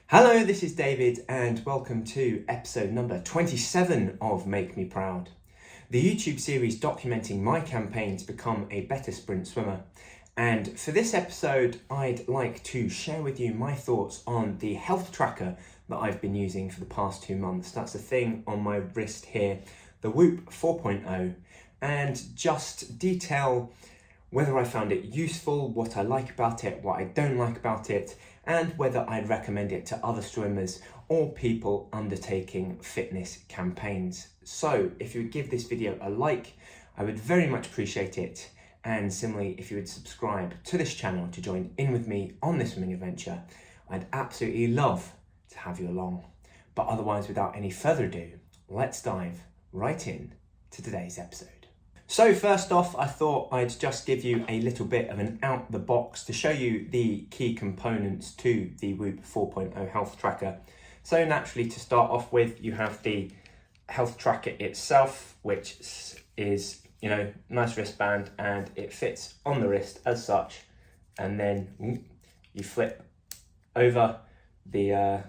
Hello, this is David and welcome to episode number 27 of Make Me Proud, the YouTube series documenting my campaign to become a better sprint swimmer. And for this episode, I'd like to share with you my thoughts on the health tracker that I've been using for the past 2 months. That's the thing on my wrist here, the Whoop 4.0, and just detail whether I found it useful, what I like about it, what I don't like about it, and whether I'd recommend it to other swimmers or people undertaking fitness campaigns. So if you would give this video a like, I would very much appreciate it. And similarly, if you would subscribe to this channel to join in with me on this swimming adventure, I'd absolutely love to have you along. But otherwise, without any further ado, let's dive right in to today's episode. So first off, I thought I'd just give you a little bit of an out the box to show you the key components to the Whoop 4.0 health tracker. So naturally, to start off with, you have the health tracker itself, which is, nice wristband, and it fits on the wrist as such. And then you flip over the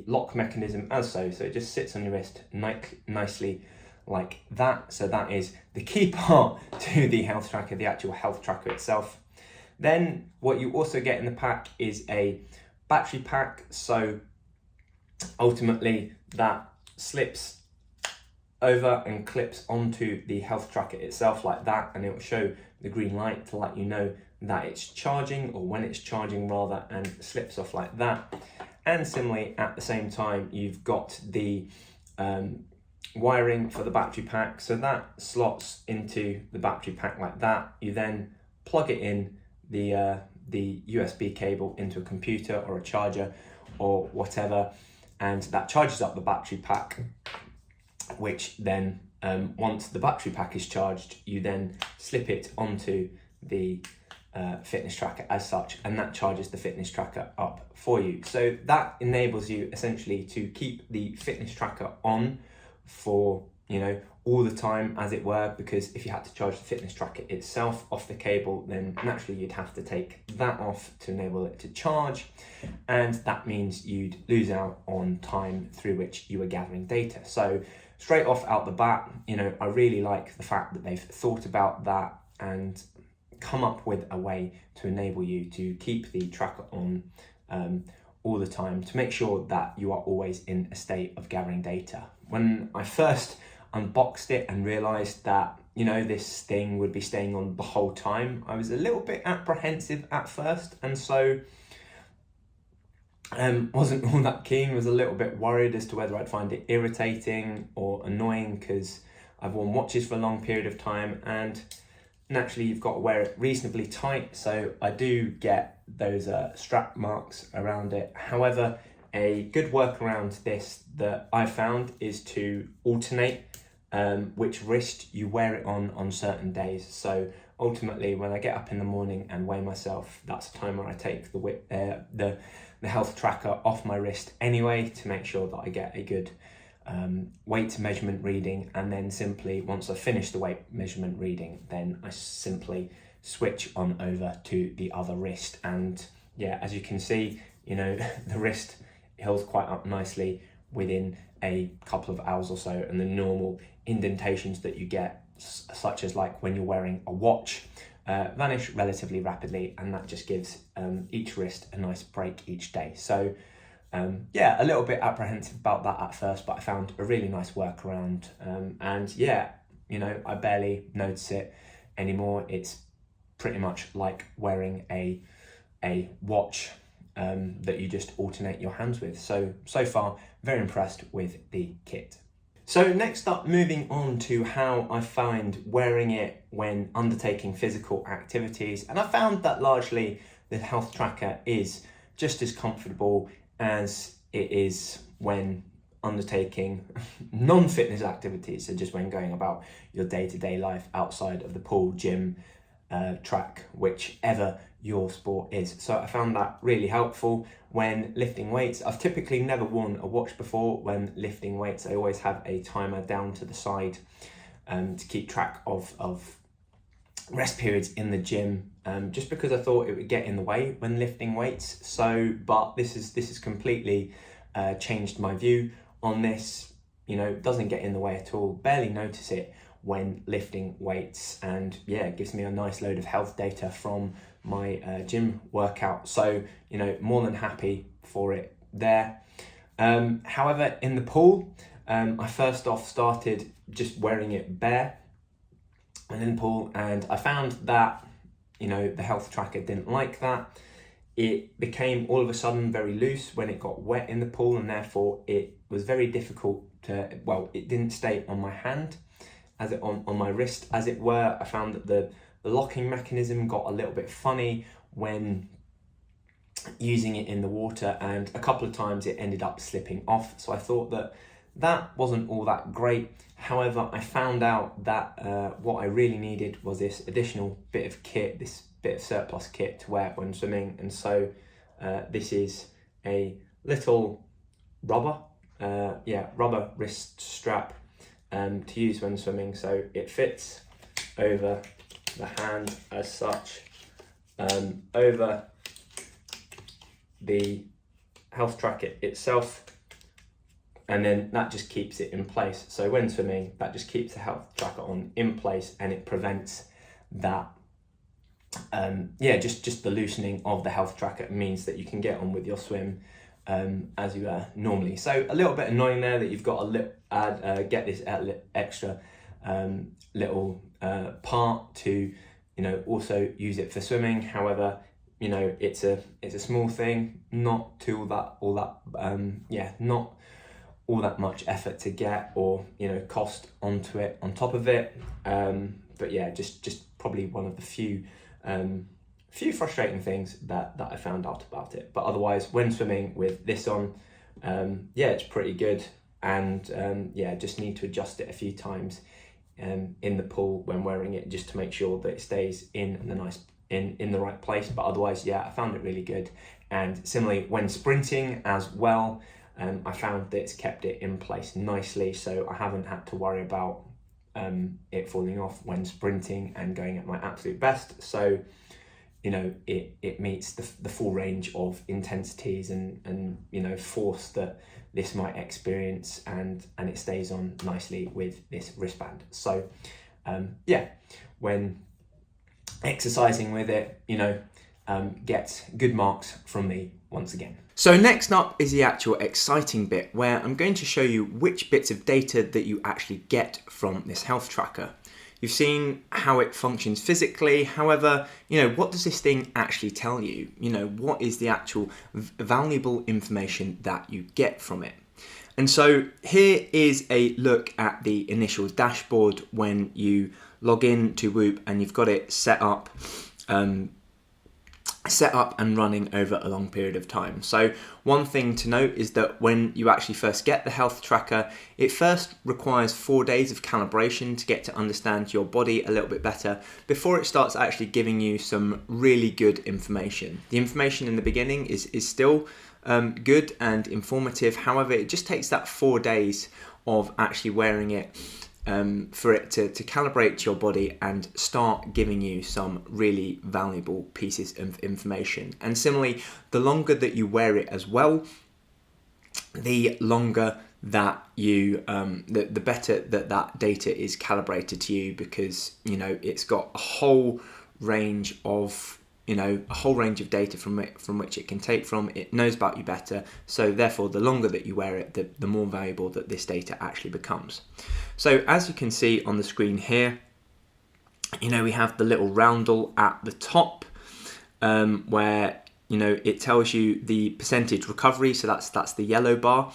lock mechanism as so it just sits on your wrist nicely like that. So that is the key part to the health tracker, the actual health tracker itself. Then what you also get in the pack is a battery pack. So ultimately that slips over and clips onto the health tracker itself like that, and it will show the green light to let you know that it's charging, or when it's charging rather, and slips off like that. And similarly, at the same time, you've got the wiring for the battery pack, so that slots into the battery pack like that. You then plug it in the USB cable into a computer or a charger or whatever, and that charges up the battery pack, which then once the battery pack is charged, you then slip it onto the fitness tracker as such, and that charges the fitness tracker up for you. So that enables you essentially to keep the fitness tracker on for all the time, as it were, because if you had to charge the fitness tracker itself off the cable, then naturally you'd have to take that off to enable it to charge, and that means you'd lose out on time through which you were gathering data. So straight off out the bat, I really like the fact that they've thought about that and come up with a way to enable you to keep the tracker on all the time, to make sure that you are always in a state of gathering data. When I first unboxed it and realized that this thing would be staying on the whole time, I was a little bit apprehensive at first, and so wasn't all that keen, was a little bit worried as to whether I'd find it irritating or annoying, because I've worn watches for a long period of time, and naturally you've got to wear it reasonably tight, so I do get those strap marks around it. However, a good workaround this that I found is to alternate which wrist you wear it on certain days. So ultimately, when I get up in the morning and weigh myself, that's the time where I take the health tracker off my wrist anyway, to make sure that I get a good weight measurement reading. And then simply, once I've finished the weight measurement reading, then I simply switch on over to the other wrist. And yeah, as you can see, the wrist heals quite up nicely within a couple of hours or so, and the normal indentations that you get, such as like when you're wearing a watch, vanish relatively rapidly, and that just gives each wrist a nice break each day. So a little bit apprehensive about that at first, but I found a really nice workaround, and I barely notice it anymore. It's pretty much like wearing a watch that you just alternate your hands with. So far, very impressed with the kit. So next up, moving on to how I find wearing it when undertaking physical activities. And I found that largely the health tracker is just as comfortable as it is when undertaking non-fitness activities, so just when going about your day-to-day life outside of the pool, gym, track, whichever your sport is. So I found that really helpful when lifting weights. I've typically never worn a watch before when lifting weights. I always have a timer down to the side to keep track of rest periods in the gym, just because I thought it would get in the way when lifting weights. But this is completely changed my view on this. It doesn't get in the way at all. Barely notice it when lifting weights, and it gives me a nice load of health data from my gym workout. So more than happy for it there. However, in the pool, I first off started just wearing it bare and in the pool, and I found that the health tracker didn't like that. It became all of a sudden very loose when it got wet in the pool, and therefore it was very difficult to, it didn't stay on my hand, on my wrist as it were. I found that the locking mechanism got a little bit funny when using it in the water, and a couple of times it ended up slipping off. So I thought that wasn't all that great. However, I found out that what I really needed was this additional bit of kit, this bit of surplus kit to wear when swimming. And so this is a little rubber wrist strap to use when swimming. So it fits over the hand as such, over the health tracker itself, and then that just keeps it in place. So when swimming, that just keeps the health tracker in place, and it prevents that just the loosening of the health tracker. It means that you can get on with your swim as you are normally. So a little bit annoying there that you've got to get this extra little part to also use it for swimming. However, it's a small thing, not all that much effort to get, or cost onto it on top of it. But just probably one of the few frustrating things that I found out about it. But otherwise, when swimming with this on, it's pretty good. And just need to adjust it a few times in the pool when wearing it, just to make sure that it stays in the right place. But otherwise, I found it really good. And similarly, when sprinting as well, I found that it's kept it in place nicely, so I haven't had to worry about it falling off when sprinting and going at my absolute best. So it meets the full range of intensities and force that this might experience, and it stays on nicely with this wristband. So when exercising with it, gets good marks from me once again. So next up is the actual exciting bit, where I'm going to show you which bits of data that you actually get from this health tracker. You've seen how it functions physically. However, what does this thing actually tell you? What is the actual valuable information that you get from it? And so here is a look at the initial dashboard when you log in to Whoop, and you've got it set up and running over a long period of time. So one thing to note is that when you actually first get the health tracker, it first requires 4 days of calibration to get to understand your body a little bit better before it starts actually giving you some really good information. The information in the beginning is still good and informative. However, it just takes that 4 days of actually wearing it for it to calibrate your body and start giving you some really valuable pieces of information. And similarly, the longer that you wear it as well, the longer that you, the better that data is calibrated to you, because it's got a whole range of data from which it can take from. It knows about you better, so therefore the longer that you wear it, the more valuable that this data actually becomes. So as you can see on the screen here, we have the little roundel at the top, where it tells you the percentage recovery, so that's the yellow bar.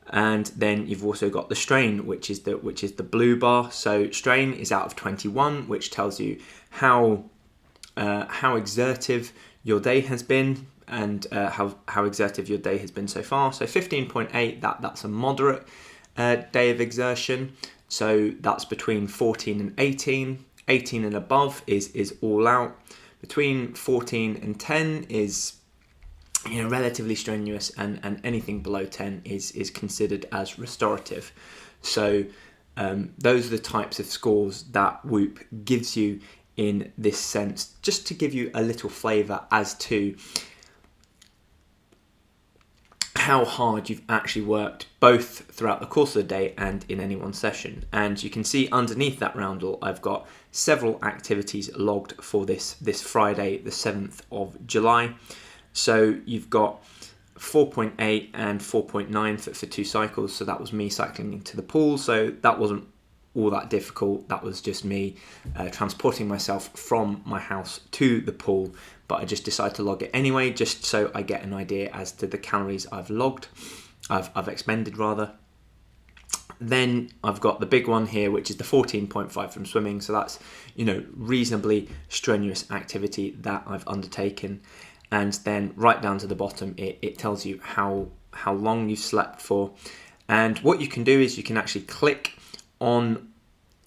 And then you've also got the strain, which is the blue bar. So strain is out of 21, which tells you how exertive your day has been, and how exertive your day has been so far. So 15.8, that's a moderate day of exertion. So that's between 14 and 18. 18 and above is all out. Between 14 and 10 is relatively strenuous, and anything below 10 is considered as restorative. So those are the types of scores that Whoop gives you in this sense, just to give you a little flavour as to how hard you've actually worked both throughout the course of the day and in any one session. And you can see underneath that roundel I've got several activities logged for this Friday the 7th of July. So you've got 4.8 and 4.9 for 2 cycles, so that was me cycling to the pool, so that wasn't all that difficult. That was just me transporting myself from my house to the pool, but I just decided to log it anyway, just so I get an idea as to the calories I've expended rather. Then I've got the big one here, which is the 14.5 from swimming, so that's, reasonably strenuous activity that I've undertaken. And then right down to the bottom, it tells you how long you've slept for. And what you can do is you can actually click on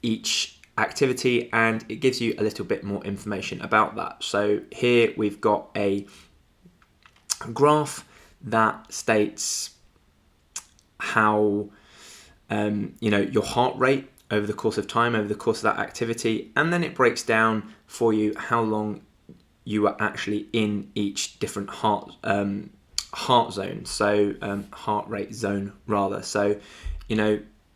each activity and it gives you a little bit more information about that. So here we've got a graph that states how your heart rate over the course of time, over the course of that activity, and then it breaks down for you how long you are actually in each different heart zone, so heart rate zone rather. So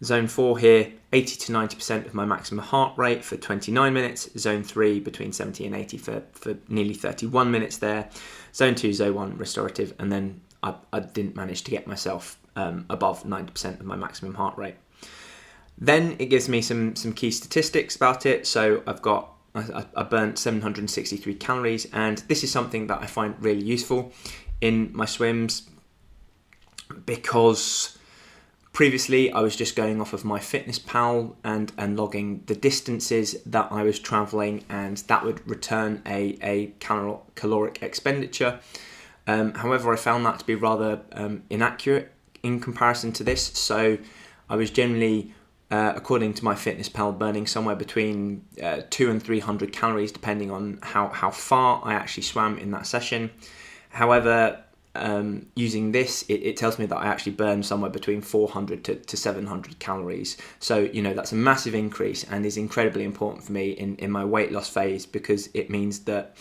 zone 4 here, 80 to 90% of my maximum heart rate for 29 minutes. Zone 3 between 70 and 80 for nearly 31 minutes there. Zone 2, zone 1 restorative, and then I didn't manage to get myself above 90% of my maximum heart rate. Then it gives me some key statistics about it. So I burnt 763 calories, and this is something that I find really useful in my swims, because previously I was just going off of my FitnessPal and logging the distances that I was travelling, and that would return a caloric expenditure. However, I found that to be rather inaccurate in comparison to this, so I was generally according to my FitnessPal, burning somewhere between 200 and 300 calories, depending on how far I actually swam in that session. However, using this, it tells me that I actually burned somewhere between 400 to 700 calories. So, that's a massive increase and is incredibly important for me in my weight loss phase, because it means that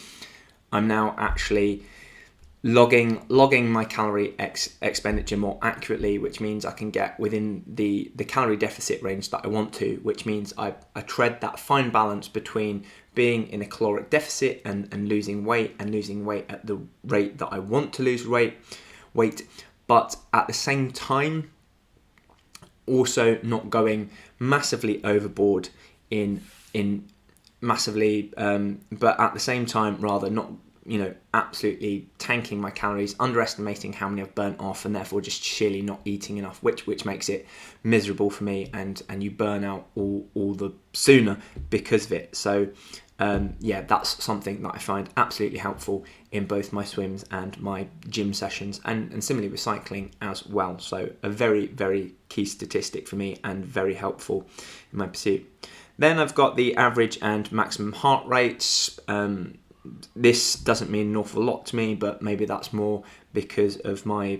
I'm now actually logging my calorie expenditure more accurately, which means I can get within the calorie deficit range that I want to, which means I tread that fine balance between being in a caloric deficit and losing weight at the rate that I want to lose weight, but at the same time also not going massively overboard in massively, but at the same time rather not absolutely tanking my calories, underestimating how many I've burnt off, and therefore just sheerly not eating enough, which makes it miserable for me, and you burn out all the sooner because of it. So that's something that I find absolutely helpful in both my swims and my gym sessions, and similarly with cycling as well. So a very, very key statistic for me and very helpful in my pursuit. Then I've got the average and maximum heart rates. This doesn't mean an awful lot to me, but maybe that's more because of my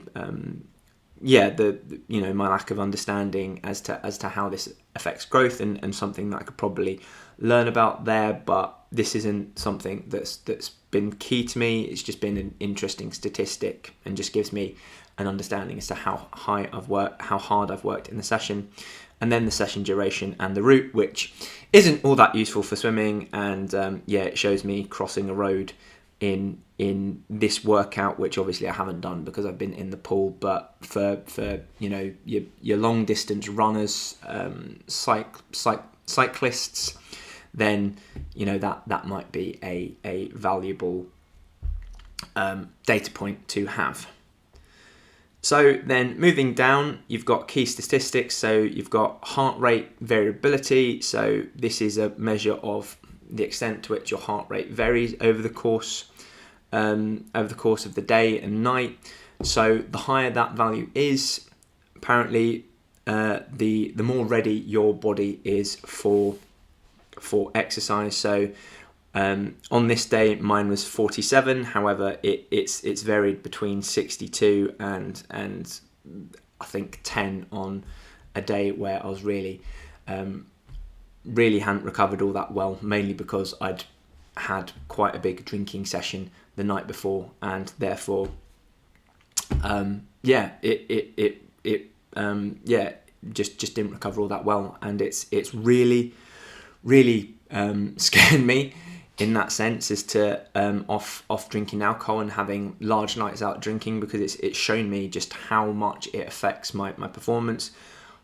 my lack of understanding as to how this affects growth, and something that I could probably learn about there. But this isn't something that's been key to me. It's just been an interesting statistic and just gives me an understanding as to how hard I've worked in the session. And then the session duration and the route, which isn't all that useful for swimming, and it shows me crossing a road in this workout, which obviously I haven't done because I've been in the pool. But for your long distance runners, cyclists, then that might be a valuable data point to have. So then moving down, you've got key statistics. So you've got heart rate variability. So this is a measure of the extent to which your heart rate varies over the course of the day and night. So the higher that value is, apparently, the more ready your body is for exercise. So on this day, mine was 47. However, it's varied between 62 and I think 10 on a day where I was really hadn't recovered all that well, mainly because I'd had quite a big drinking session the night before, and therefore, just didn't recover all that well, and it's really scared me in that sense as to off drinking alcohol and having large nights out drinking, because it's shown me just how much it affects my performance.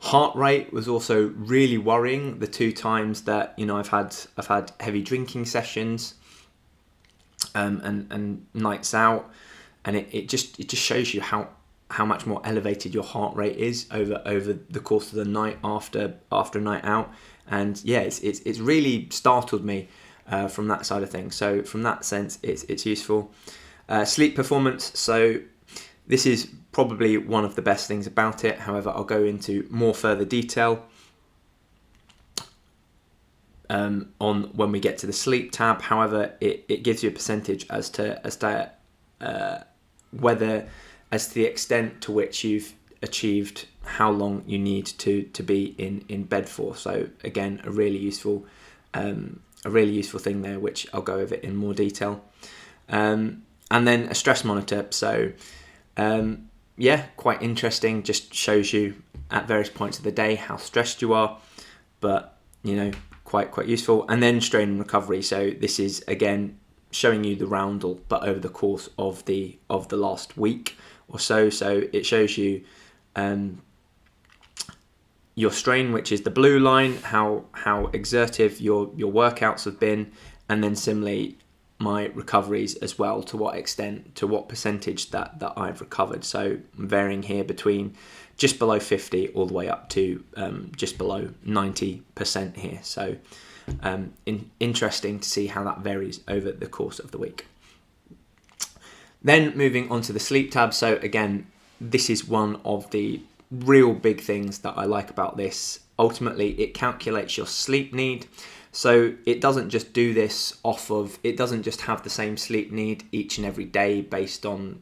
Heart rate was also really worrying the 2 times that I've had heavy drinking sessions and nights out, and it just shows you how much more elevated your heart rate is over the course of the night after a night out. And yeah, it's really startled me from that side of things. So from that sense, it's useful. Sleep performance. So this is probably one of the best things about it. However, I'll go into more further detail on when we get to the sleep tab. However, it gives you a percentage as to whether, as to the extent to which you've achieved how long you need to be in bed for. So again, a really useful thing there, which I'll go over in more detail. And then a stress monitor. So quite interesting. Just shows you at various points of the day how stressed you are, but quite useful. And then strain and recovery. So this is again showing you the roundel, but over the course of the last week or so. So it shows you your strain, which is the blue line, how exertive your workouts have been, and then similarly my recoveries as well, to what extent, to what percentage that I've recovered. So I'm varying here between just below 50 all the way up to just below 90% here. So interesting to see how that varies over the course of the week. Then moving on to the sleep tab. So again, this is one of the real big things that I like about this. Ultimately, it calculates your sleep need. So it doesn't just do this it doesn't just have the same sleep need each and every day based on,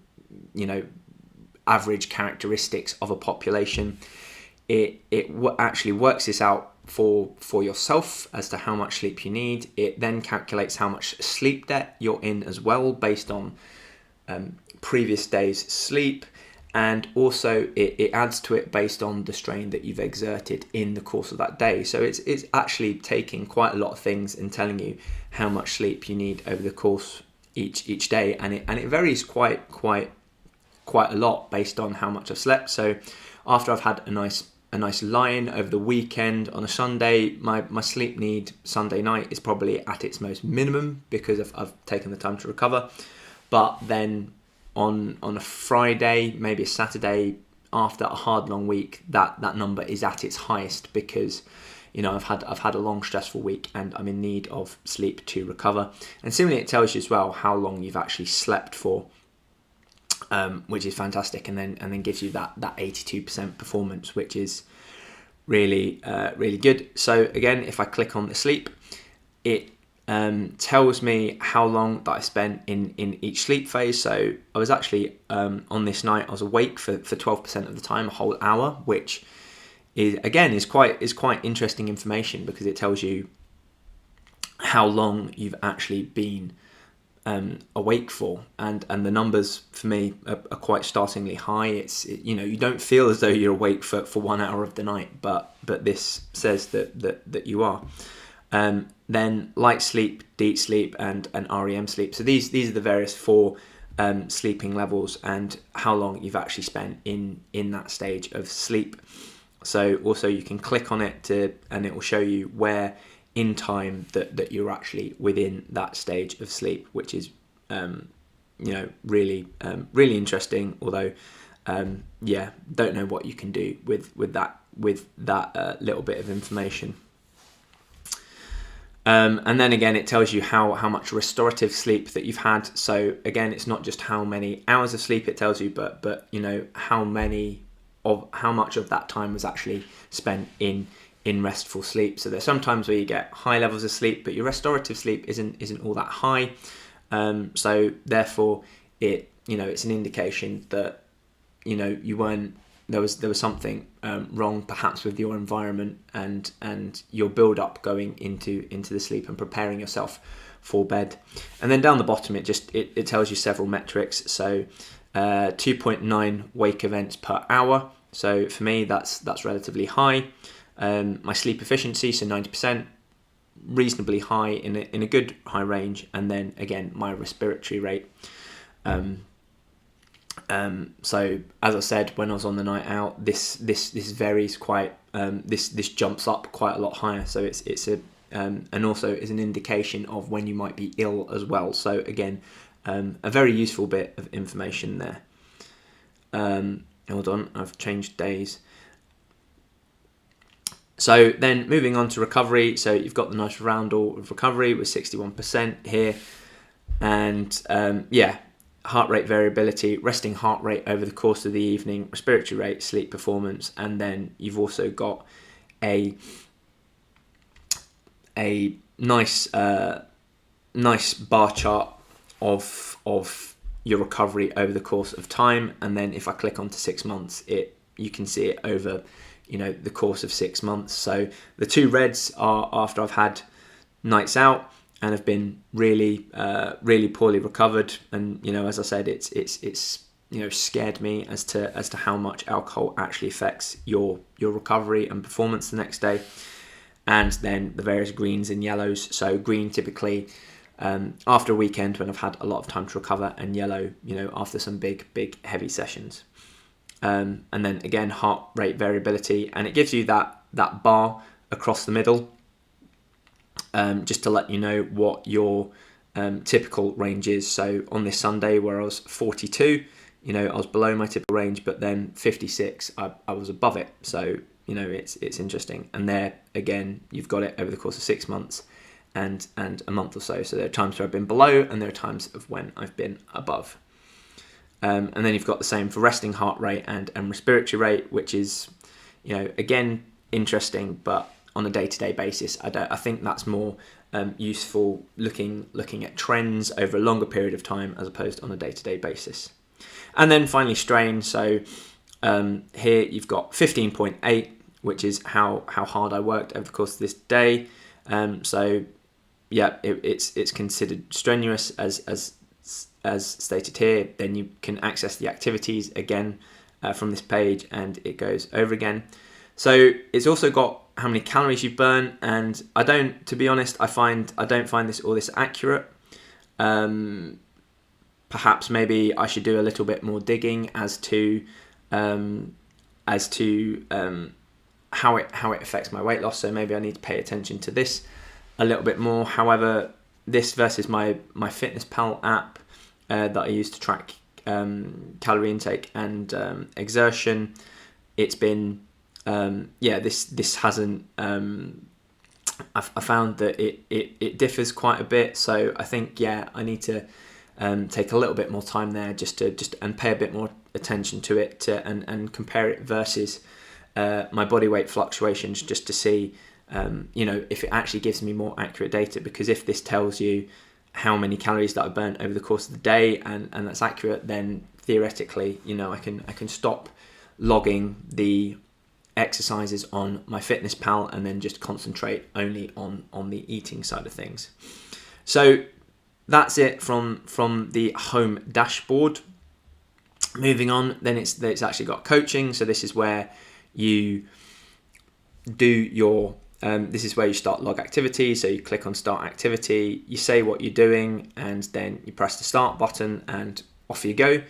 average characteristics of a population. It actually works this out for yourself as to how much sleep you need. It then calculates how much sleep debt you're in as well, based on previous days' sleep. And also it adds to it based on the strain that you've exerted in the course of that day. So it's actually taking quite a lot of things and telling you how much sleep you need over the course each day, and it varies quite a lot based on how much I've slept. So after I've had a nice lie-in over the weekend on a Sunday, my sleep need Sunday night is probably at its most minimum because I've taken the time to recover. But then on a Friday, maybe a Saturday, after a hard long week, that number is at its highest because I've had a long stressful week and I'm in need of sleep to recover. And similarly, it tells you as well how long you've actually slept for, which is fantastic, and then gives you that 82% performance, which is really good. So again, if I click on the sleep, it tells me how long that I spent in each sleep phase. So I was actually on this night, I was awake for 12% of the time, a whole hour, which is quite interesting information because it tells you how long you've actually been awake for, and the numbers for me are quite startlingly high. You don't feel as though you're awake for 1 hour of the night, but this says that you are. Then light sleep, deep sleep, and REM sleep. So these are the various 4 sleeping levels and how long you've actually spent in that stage of sleep. So also you can click on it and it will show you where in time that you're actually within that stage of sleep, which is really interesting. Although don't know what you can do with that little bit of information. And then again, it tells you how much restorative sleep that you've had. So again, it's not just how many hours of sleep it tells you, but how much of that time was actually spent in restful sleep. So there's some times where you get high levels of sleep, but your restorative sleep isn't all that high. So therefore, it's an indication that you weren't. There was something wrong, perhaps with your environment and your build up going into the sleep and preparing yourself for bed. And then down the bottom, it tells you several metrics. So 2.9 wake events per hour. So for me, that's relatively high. My sleep efficiency, so 90%, reasonably high, in a good high range. And then again, my respiratory rate. So as I said, when I was on the night out, this varies quite. This jumps up quite a lot higher. So it's a and also is an indication of when you might be ill as well. So again, a very useful bit of information there. Hold on, I've changed days. So then moving on to recovery. So you've got the nice roundel of recovery with 61% here. And heart rate variability, resting heart rate over the course of the evening, respiratory rate, sleep performance. And then you've also got a nice bar chart of your recovery over the course of time. And then if I click onto 6 months, you can see it over the course of 6 months. So the two reds are after I've had nights out and have been really poorly recovered. And as I said, it's scared me as to how much alcohol actually affects your recovery and performance the next day. And then the various greens and yellows. So green typically after a weekend when I've had a lot of time to recover, and yellow after some big heavy sessions. And then again, heart rate variability, and it gives you that bar across the middle, just to let you know what your typical range is. So on this Sunday where I was 42, I was below my typical range, but then 56, I was above it. So it's interesting. And there again, you've got it over the course of 6 months and a month or so. So there are times where I've been below, and there are times of when I've been above. And then you've got the same for resting heart rate and respiratory rate, which is, again, interesting, but on a day-to-day basis, I think that's more useful looking at trends over a longer period of time as opposed to on a day-to-day basis. And then finally, strain. So here you've got 15.8, which is how hard I worked over the course of this day. So yeah, it's considered strenuous as stated here. Then you can access the activities again from this page, and it goes over again. So it's also got how many calories you've burned, and I don't find this all this accurate. Perhaps maybe I should do a little bit more digging as to how it affects my weight loss. So maybe I need to pay attention to this a little bit more. However, this versus my FitnessPal app that I use to track calorie intake and exertion, it's been this hasn't. I found that it differs quite a bit. So I think I need to take a little bit more time there just and pay a bit more attention to it and compare it versus my body weight fluctuations, just to see if it actually gives me more accurate data. Because if this tells you how many calories that I burnt over the course of the day and that's accurate, then theoretically I can stop logging the exercises on my FitnessPal and then just concentrate only on the eating side of things. So that's it from the home dashboard. Moving on, then it's actually got coaching. So this is where you do your this is where you start log activity. So you click on start activity, you say what you're doing, and then you press the start button and off you go.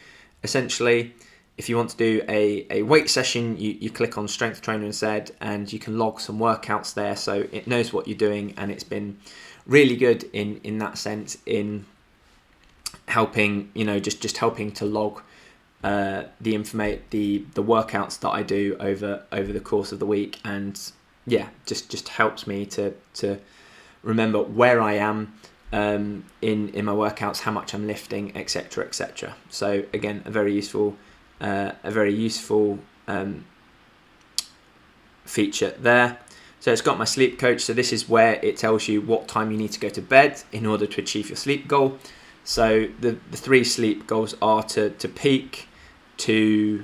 Essentially, if you want to do a weight session, you click on strength trainer instead, and you can log some workouts there. So it knows what you're doing, and it's been really good in that sense, in helping, just helping to log the workouts that I do over the course of the week. And just helps me to remember where I am in my workouts, how much I'm lifting, etc. So again, a very useful feature there. So it's got my sleep coach. So this is where it tells you what time you need to go to bed in order to achieve your sleep goal. So the 3 sleep goals are to peak, to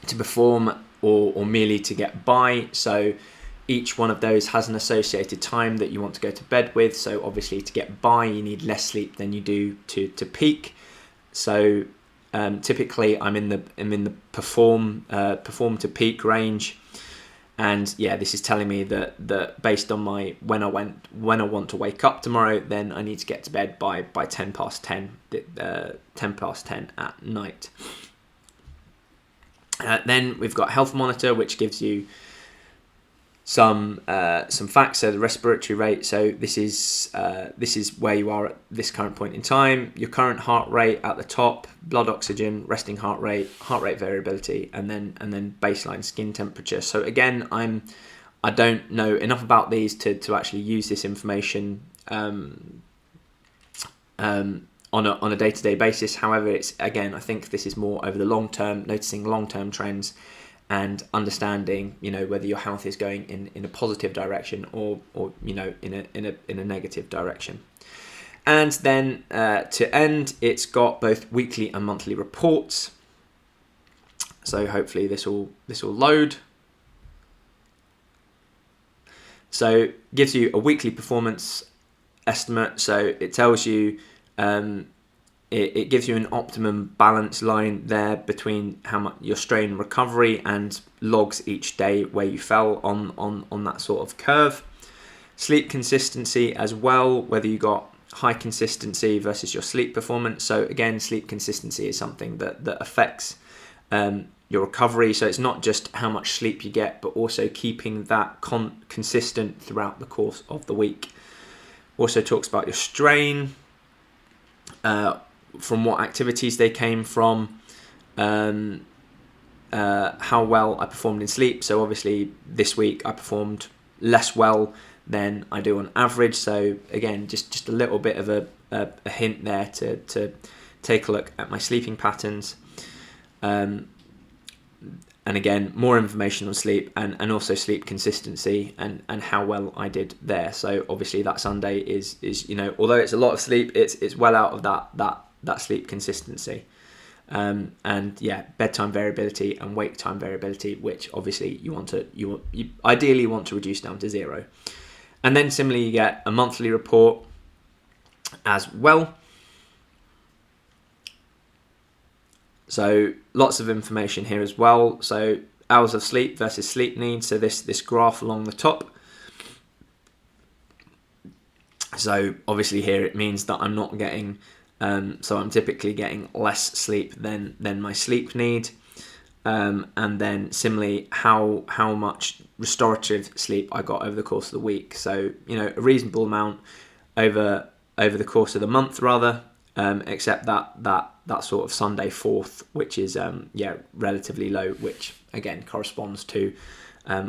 perform, or merely to get by. So each one of those has an associated time that you want to go to bed with. So obviously to get by, you need less sleep than you do to peak. So typically I'm in the perform to peak range, and yeah, this is telling me that based on my when I want to wake up tomorrow, then I need to get to bed by 10 past 10 at night. Then we've got Health Monitor, which gives you some facts. So the respiratory rate. So this is where you are at this current point in time. Your current heart rate at the top, blood oxygen, resting heart rate variability, and then baseline skin temperature. So again, I don't know enough about these to actually use this information on a day-to-day basis. However, it's, again, I think this is more over the long term, noticing long-term trends and understanding, whether your health is going in a positive direction or in a negative direction. And then to end, it's got both weekly and monthly reports. So hopefully this will load. So gives you a weekly performance estimate. So it tells you, it gives you an optimum balance line there between how much your strain recovery, and logs each day where you fell on that sort of curve. Sleep consistency as well, whether you got high consistency versus your sleep performance. So again, sleep consistency is something that affects your recovery. So it's not just how much sleep you get, but also keeping that consistent throughout the course of the week. Also talks about your strain, from what activities they came from, how well I performed in sleep. So obviously this week I performed less well than I do on average. So again, just a little bit of a hint there to take a look at my sleeping patterns. And again, more information on sleep and also sleep consistency and how well I did there. So obviously that Sunday is although it's a lot of sleep, it's well out of that sleep consistency. And yeah, bedtime variability and wake time variability, which obviously you ideally want to reduce down to 0. And then similarly, you get a monthly report as well. So lots of information here as well. So hours of sleep versus sleep needs. So this graph along the top. So obviously here it means that I'm not getting, so I'm typically getting less sleep than my sleep need. And then similarly, how much restorative sleep I got over the course of the week. So, a reasonable amount over the course of the month rather, except that sort of Sunday 4th, which is relatively low, which again corresponds to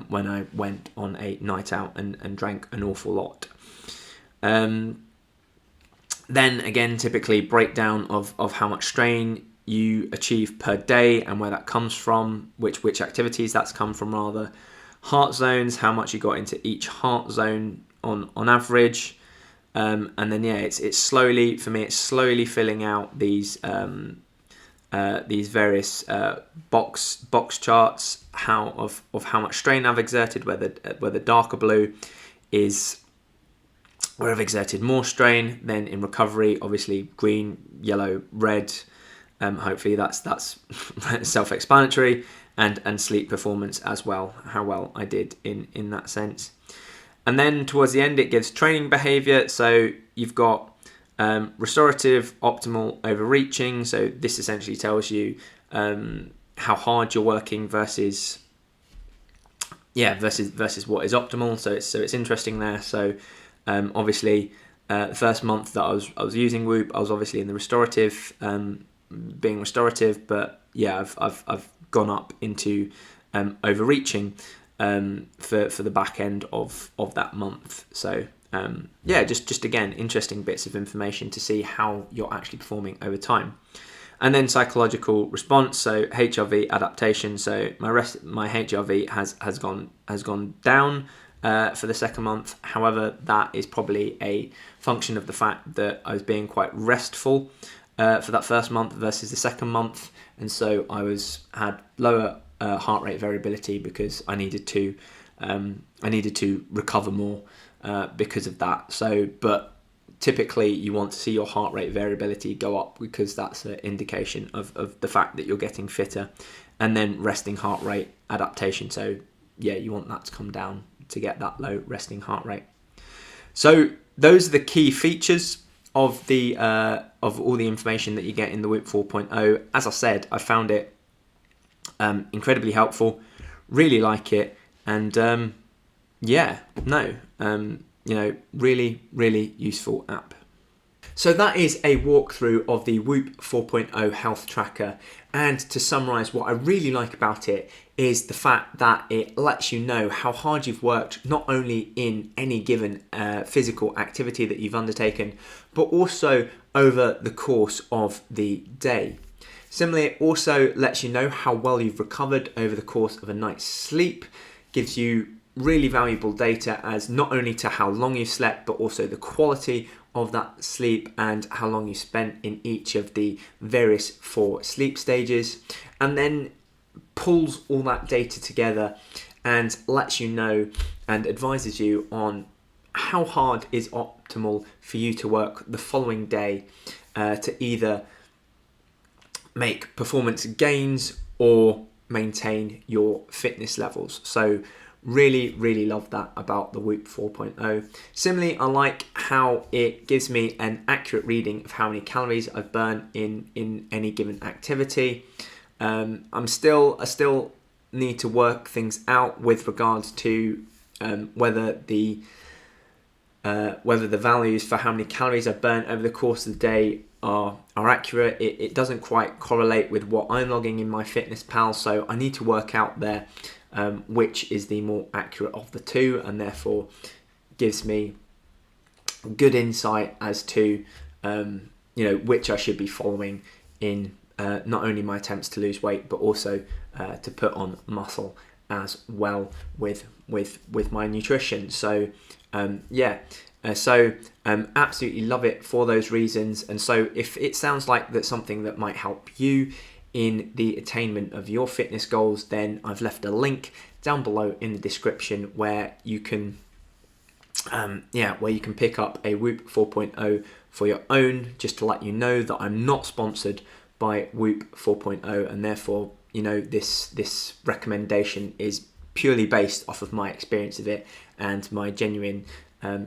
when I went on a night out and drank an awful lot. Then again, typically breakdown of how much strain you achieve per day and where that comes from, which activities that's come from rather. Heart zones, how much you got into each heart zone on average. And then it's slowly filling out these various box charts of how much strain I've exerted, where the darker blue is where I've exerted more strain. Then in recovery, obviously green, yellow, red. Hopefully that's self-explanatory, and sleep performance as well, how well I did in that sense. And then towards the end, it gives training behavior. So you've got restorative, optimal, overreaching. So this essentially tells you how hard you're working versus what is optimal. So it's interesting there. So obviously the first month that I was using Whoop, I was obviously in the restorative, being restorative, but yeah, I've gone up into overreaching for the back end of that month. So just again, interesting bits of information to see how you're actually performing over time. And then psychological response, so HRV adaptation. So my HRV has gone down for the second month. However, that is probably a function of the fact that I was being quite restful for that first month versus the second month, and so I had lower heart rate variability because I needed to I needed to recover more because of that. So, but typically you want to see your heart rate variability go up, because that's an indication of the fact that you're getting fitter. And then resting heart rate adaptation. So yeah, you want that to come down to get that low resting heart rate. So those are the key features of the of all the information that you get in the Whoop 4.0. As I said, I found it incredibly helpful, really like it, and really useful app. So that is a walkthrough of the Whoop 4.0 health tracker, and to summarise, what I really like about it is the fact that it lets you know how hard you've worked, not only in any given physical activity that you've undertaken, but also over the course of the day. Similarly, it also lets you know how well you've recovered over the course of a night's sleep, gives you really valuable data as not only to how long you've slept, but also the quality of that sleep and how long you spent in each of the various 4 sleep stages, and then pulls all that data together and lets you know and advises you on how hard is optimal for you to work the following day to either make performance gains or maintain your fitness levels. So really love that about the Whoop 4.0. Similarly, I like how it gives me an accurate reading of how many calories I've burned in any given activity. I still need to work things out with regards to whether the values for how many calories I've burnt over the course of the day are accurate. It doesn't quite correlate with what I'm logging in MyFitnessPal, so I need to work out there which is the more accurate of the two, and therefore gives me good insight as to which I should be following in not only my attempts to lose weight, but also to put on muscle as well with my nutrition. So absolutely love it for those reasons. And so if it sounds like that's something that might help you in the attainment of your fitness goals, then I've left a link down below in the description where you can pick up a Whoop 4.0 for your own, just to let you know that I'm not sponsored by Whoop 4.0, and therefore this recommendation is purely based off of my experience of it and my genuine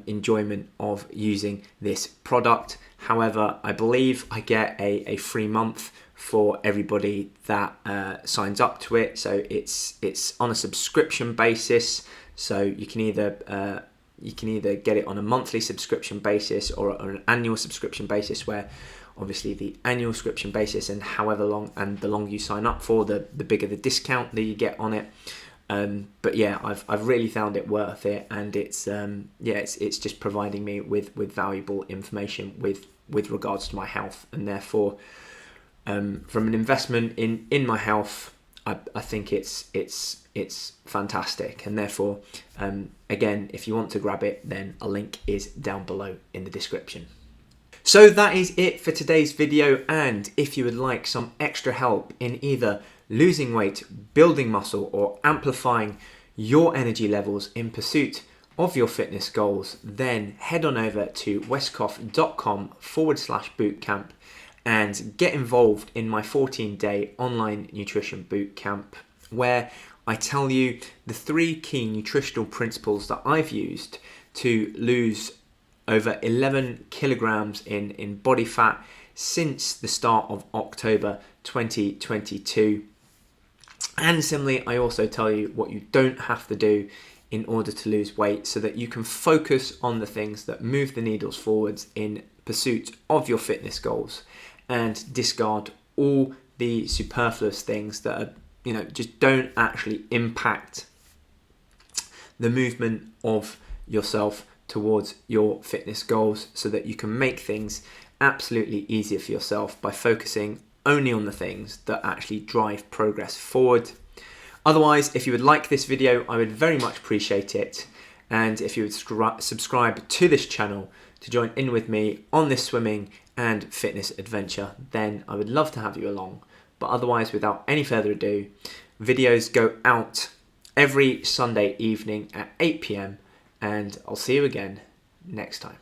enjoyment of using this product. However, I believe I get a free month for everybody that signs up to it. So it's on a subscription basis. So you can either get it on a monthly subscription basis or on an annual subscription basis, where obviously the annual subscription basis and however long and the longer you sign up for, the bigger the discount that you get on it. But yeah, I've really found it worth it, and it's just providing me with valuable information with regards to my health, and therefore from an investment in my health, I think it's fantastic. And therefore again, if you want to grab it, then a link is down below in the description. So that is it for today's video, and if you would like some extra help in either losing weight, building muscle, or amplifying your energy levels in pursuit of your fitness goals, then head on over to westcough.com/bootcamp and get involved in my 14-day online nutrition bootcamp, where I tell you the 3 key nutritional principles that I've used to lose over 11 kilograms in body fat since the start of October 2022. And similarly, I also tell you what you don't have to do in order to lose weight, so that you can focus on the things that move the needles forwards in pursuit of your fitness goals, and discard all the superfluous things that are, just don't actually impact the movement of yourself towards your fitness goals, so that you can make things absolutely easier for yourself by focusing only on the things that actually drive progress forward. Otherwise, if you would like this video, I would very much appreciate it. And if you would subscribe to this channel to join in with me on this swimming and fitness adventure, then I would love to have you along. But otherwise, without any further ado, videos go out every Sunday evening at 8 p.m. and I'll see you again next time.